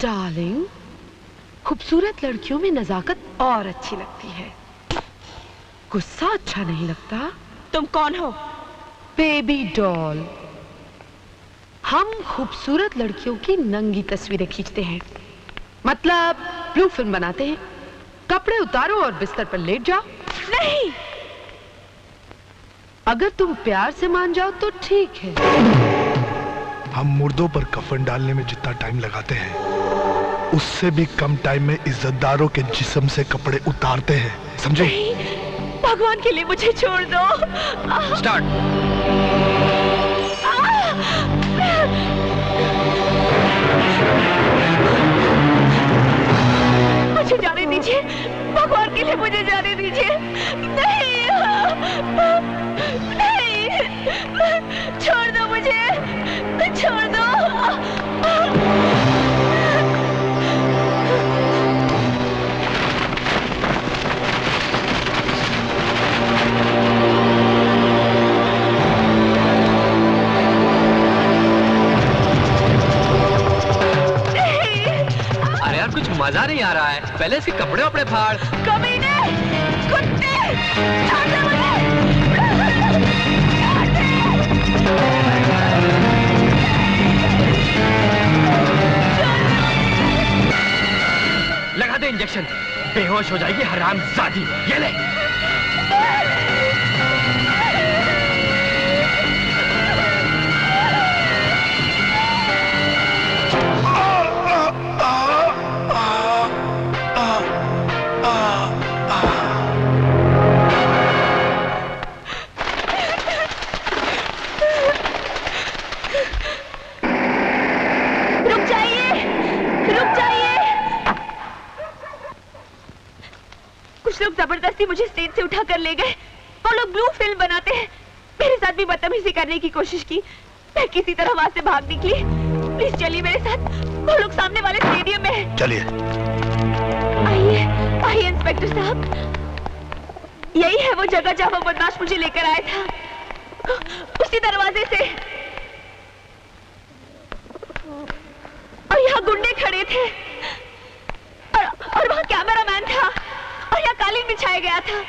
Darling, खूबसूरत लड़कियों में नजाकत और अच्छी लगती है, गुस्सा अच्छा नहीं लगता। तुम कौन हो? Baby doll. हम खूबसूरत लड़कियों की नंगी तस्वीरें खींचते हैं, मतलब ब्लू फिल्म बनाते हैं। कपड़े उतारो और बिस्तर पर लेट जाओ। नहीं, अगर तुम प्यार से मान जाओ तो ठीक है। हम मुर्दों पर कफन डालने में जितना टाइम लगाते हैं, उससे भी कम टाइम में इज्जतदारों के जिस्म से कपड़े उतारते हैं, समझे? भगवान के लिए मुझे छोड़ दो। स्टार्ट। मुझे जाने दीजिए, भगवान के लिए मुझे जाने दीजिए। नहीं, नहीं, छोड़ दो मुझे, छोड़ दो। अरे यार कुछ मजा नहीं आ रहा है, पहले इसके कपड़े वपड़े फाड़। कमीने, कुत्ते, छोड़ दो मुझे। लगा दे इंजेक्शन, बेहोश हो जाएगी हरामजादी। ये ले। लोग जबरदस्ती मुझे स्टेज से उठा कर ले गए। वो लोग ब्लू फिल्म बनाते हैं। मेरे साथ भी बदतमीजी करने की कोशिश की। मैं किसी तरह वहां से भाग निकली। प्लीज चलिए मेरे साथ, वो लोग सामने वाले स्टेडियम में हैं। चलिए। आइए, आइए इंस्पेक्टर साहब, यही है वो जगह जहां वो बदमाश मुझे लेकर आया था, उसी दरवाजे से। और यहाँ गुंडे खड़े थे और वहाँ कैमरामैन था और यहाँ कालीन बिछाया गया था।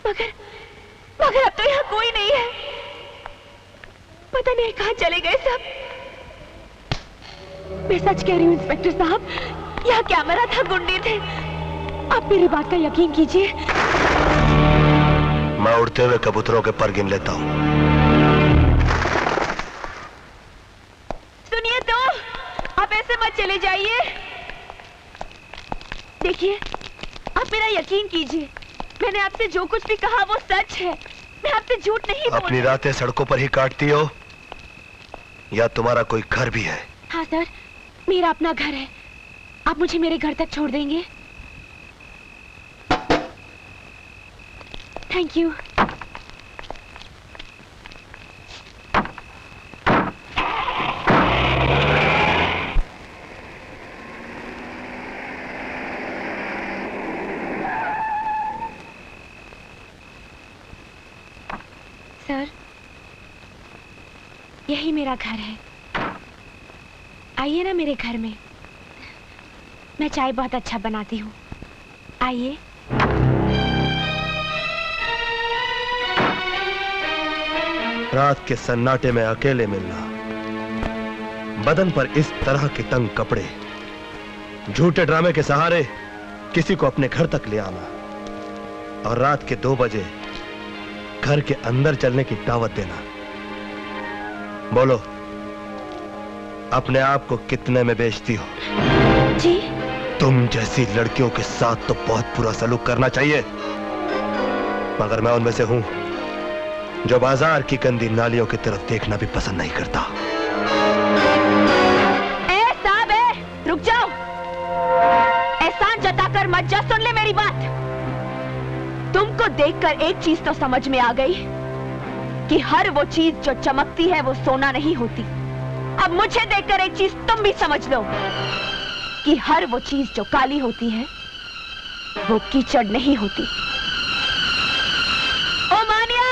मगर अब तो यहाँ कोई नहीं है। पता नहीं कहाँ चले गए सब। मैं सच कह रही हूँ इंस्पेक्टर साहब, यहाँ कैमरा था, गुंडे थे। आप मेरी बात का यकीन कीजिए। मैं उड़ते हुए कबूतरों के पर गिन लेता हूँ। सुनिए तो, आप ऐसे मत चले जाइए। देखिए, आप मेरा यकीन कीजिए, मैंने आपसे जो कुछ भी कहा वो सच है। मैं आपसे झूठ नहीं बोल रही। अपनी रातें सड़कों पर ही काटती हो या तुम्हारा कोई घर भी है? हाँ सर, मेरा अपना घर है। आप मुझे मेरे घर तक छोड़ देंगे? Thank you. सर, यही मेरा घर है। आइए ना मेरे घर में। मैं चाय बहुत अच्छा बनाती हूँ, आइए। रात के सन्नाटे में अकेले मिलना, बदन पर इस तरह के तंग कपड़े, झूठे ड्रामे के सहारे किसी को अपने घर तक ले आना और रात के 2 बजे घर के अंदर चलने की दावत देना। बोलो, अपने आप को कितने में बेचती हो? जी? तुम जैसी लड़कियों के साथ तो बहुत बुरा सलूक करना चाहिए, मगर मैं उनमें से हूं जो बाजार की गंदी नालियों की तरफ देखना भी पसंद नहीं करता। साहब, रुक जाओ। एहसान जताकर मत जा, सुन ले मेरी बात। तुमको देखकर एक चीज तो समझ में आ गई कि हर वो चीज जो चमकती है वो सोना नहीं होती। अब मुझे देखकर एक चीज तुम भी समझ लो कि हर वो चीज जो काली होती है वो कीचड़ नहीं होती। ओ मानिया,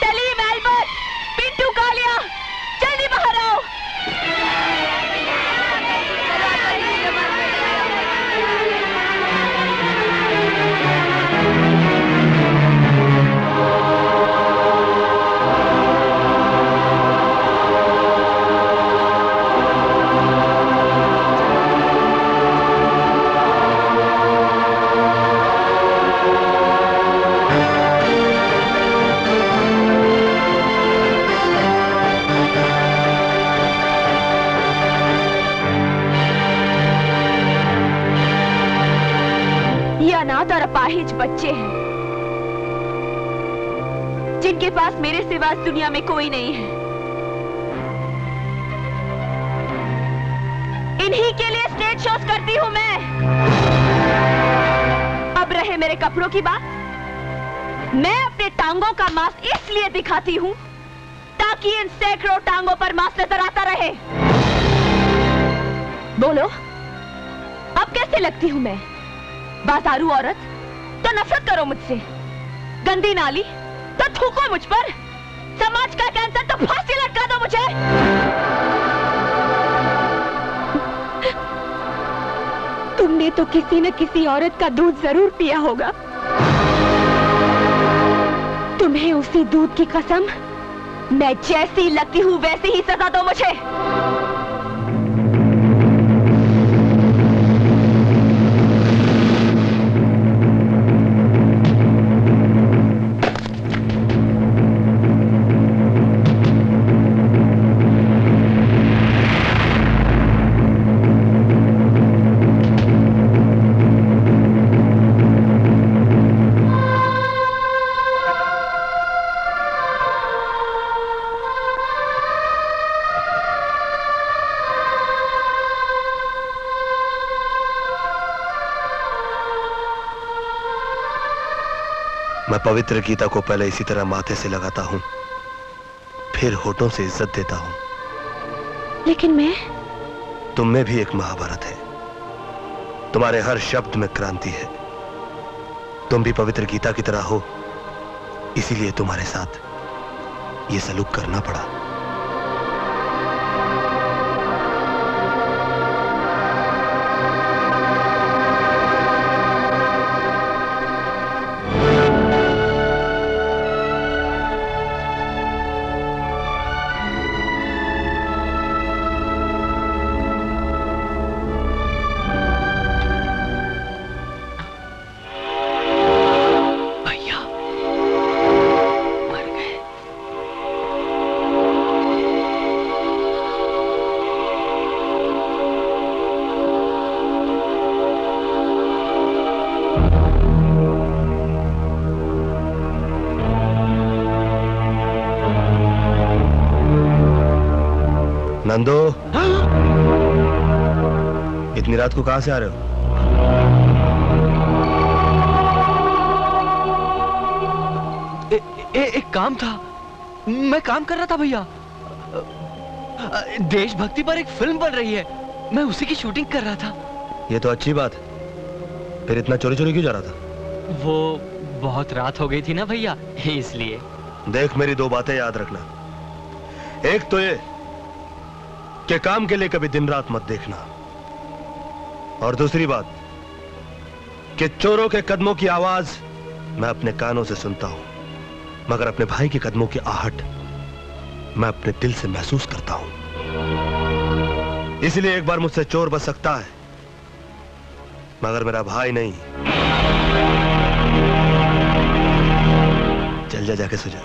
सलीम, एल्बर्ट, पिंटू, कालिया, जल्दी बाहर आओ। अनाथ और अपाहिज बच्चे हैं जिनके पास मेरे सिवा इस दुनिया में कोई नहीं है। इन्हीं के लिए स्टेज शोज करती हूं मैं। अब रहे मेरे कपड़ों की बात, मैं अपने टांगों का मांस इसलिए दिखाती हूं ताकि इन सैकड़ों टांगों पर मांस नजर आता रहे। बोलो, अब कैसे लगती हूं मैं? बाजारू औरत तो नफरत करो मुझसे, गंदी नाली तो थूको मुझ पर, समाज का कैंसर तो फांसी लटका दो मुझे। तुमने तो किसी न किसी औरत का दूध जरूर पिया होगा। तुम्हें उसी दूध की कसम, मैं जैसी लगती हूं वैसी ही सजा दो मुझे। मैं पवित्र गीता को पहले इसी तरह माथे से लगाता हूं, फिर होठों से इज्जत देता हूं। लेकिन मैं, तुम में भी एक महाभारत है, तुम्हारे हर शब्द में क्रांति है। तुम भी पवित्र गीता की तरह हो, इसीलिए तुम्हारे साथ ये सलूक करना पड़ा। नंदो, इतनी रात को कहां से आ रहे हो? एक काम था, मैं काम कर रहा था भैया। देशभक्ति पर एक फिल्म बन रही है, मैं उसी की शूटिंग कर रहा था। ये तो अच्छी बात है, फिर इतना चोरी चोरी क्यों जा रहा था? वो बहुत रात हो गई थी ना भैया, इसलिए। देख, मेरी दो बातें याद रखना। एक तो ये कि काम के लिए कभी दिन रात मत देखना, और दूसरी बात कि चोरों के कदमों की आवाज मैं अपने कानों से सुनता हूं, मगर अपने भाई के कदमों की आहट मैं अपने दिल से महसूस करता हूं। इसलिए एक बार मुझसे चोर बच सकता है, मगर मेरा भाई नहीं। चल जा, जाके सो जा।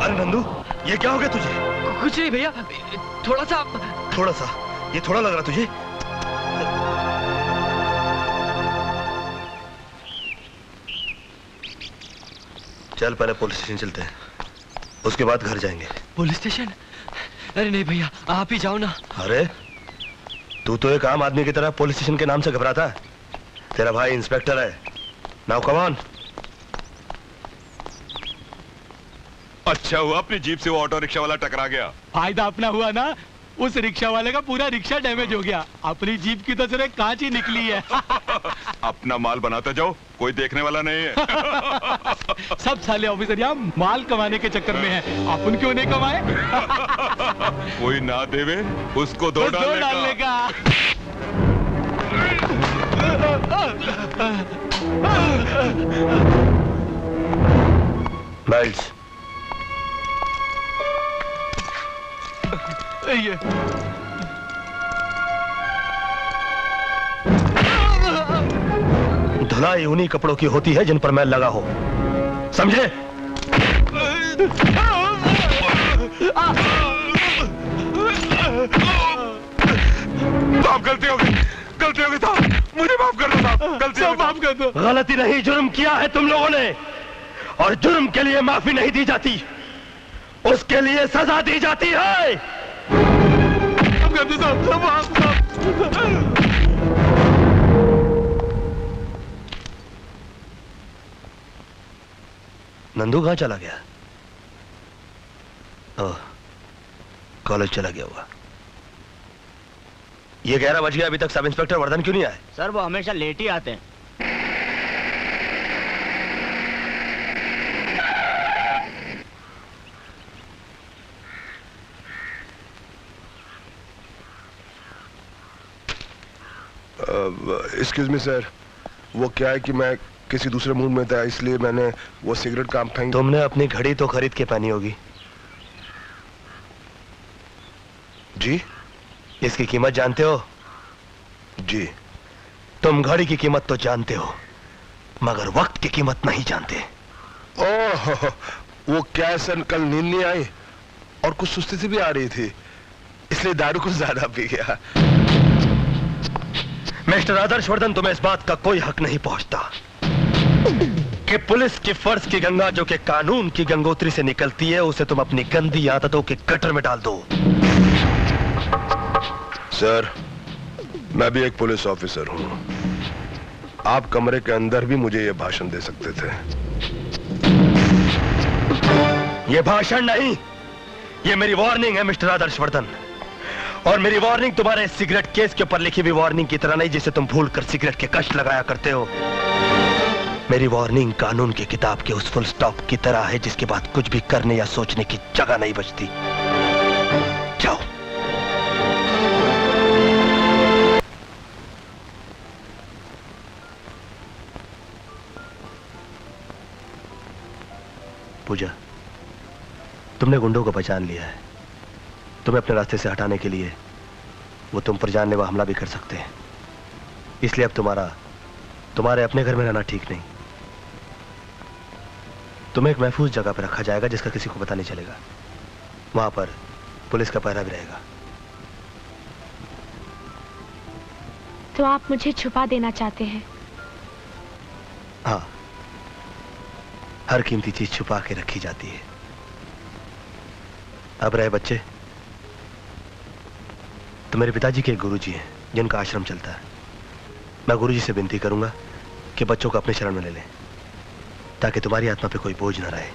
अरे नंदू, ये क्या हो गया तुझे? कुछ नहीं भैया, थोड़ा सा। थोड़ा सा? ये थोड़ा लग रहा तुझे? चल पहले पुलिस स्टेशन चलते हैं, उसके बाद घर जाएंगे। Police station? अरे नहीं भैया, आप ही जाओ ना। अरे तू तो एक आम आदमी की तरह पुलिस स्टेशन के नाम से घबराता है। तेरा भाई इंस्पेक्टर है। Now come on. अच्छा हुआ अपनी जीप से वो ऑटो रिक्शा वाला टकरा गया। फायदा अपना हुआ ना, उस रिक्शा वाले का पूरा रिक्शा डैमेज हो गया। अपनी जीप की तो सिर्फ कांच ही निकली है। अपना माल बनाते जाओ, कोई देखने वाला नहीं है। सब साले ऑफिसर यहाँ माल कमाने के चक्कर में है, अपन क्यों नहीं कमाए? कोई ना देवे उसको दो डालने का। माइल्स, ये धुलाई उन्हीं कपड़ों की होती है जिन पर मैल लगा हो, समझे? साहब गलती हो गई साहब, मुझे माफ कर दो साहब, गलती हो गई। माफ कर दो। गलती नहीं, जुर्म किया है तुम लोगों ने, और जुर्म के लिए माफी नहीं दी जाती, उसके लिए सजा दी जाती है। नंदू कहाँ चला गया? ओह, कॉलेज चला गया होगा। ये 11 बज गया, अभी तक सब इंस्पेक्टर वर्धन क्यों नहीं आए? सर वो हमेशा लेट ही आते हैं। एक्सक्यूज मी सर, वो क्या है कि मैं किसी दूसरे मूड में था, इसलिए मैंने वो सिगरेट काम फेंक। तुमने अपनी घड़ी तो खरीद के पहनी होगी। जी? इसकी कीमत जानते हो? जी। तुम घड़ी की कीमत तो जानते हो, मगर वक्त की कीमत नहीं जानते। ओह, वो क्या सर, कल नींद नहीं आई और कुछ सुस्ती सी भी आ रही थी, इसलिए दारू कुछ ज्यादा पी गया। मिस्टर आदर्शवर्धन, तुम्हें इस बात का कोई हक नहीं पहुंचता कि पुलिस की फर्ज की गंगा जो कि कानून की गंगोत्री से निकलती है, उसे तुम अपनी गंदी आदतों के गटर में डाल दो। सर, मैं भी एक पुलिस ऑफिसर हूं। आप कमरे के अंदर भी मुझे यह भाषण दे सकते थे। यह भाषण नहीं, यह मेरी वार्निंग है मिस्टर आदर्शवर्धन। और मेरी वार्निंग तुम्हारे सिगरेट केस के ऊपर लिखी हुई वार्निंग की तरह नहीं, जिसे तुम भूलकर सिगरेट के कष्ट लगाया करते हो। मेरी वार्निंग कानून की किताब के उस फुल स्टॉप की तरह है, जिसके बाद कुछ भी करने या सोचने की जगह नहीं बचती। जाओ। पूजा, तुमने गुंडों को पहचान लिया है। तुम्हें अपने रास्ते से हटाने के लिए वो तुम पर जानलेवा हमला भी कर सकते हैं, इसलिए अब तुम्हारे अपने घर में रहना ठीक नहीं। तुम्हें एक महफूज जगह पर रखा जाएगा, जिसका किसी को पता नहीं चलेगा। वहां पर पुलिस का पहरा भी रहेगा। तो आप मुझे छुपा देना चाहते हैं? हाँ, हर कीमती चीज छुपा के रखी जाती है। अब रहे बच्चे, तो मेरे पिताजी के एक गुरुजी हैं जिनका आश्रम चलता है। मैं गुरुजी से विनती करूंगा कि बच्चों को अपने शरण में ले लें, ताकि तुम्हारी आत्मा पे कोई बोझ न रहे।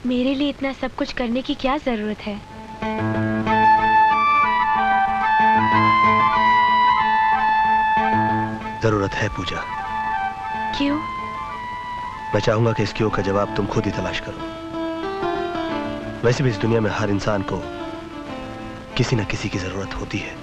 मेरे लिए इतना सब कुछ करने की क्या जरूरत है? जरूरत है पूजा। क्यों? मैं चाहूंगा कि इस क्यों का जवाब तुम खुद ही तलाश करो। वैसे भी इस दुनिया में हर इंसान को किसी न किसी की जरूरत होती है।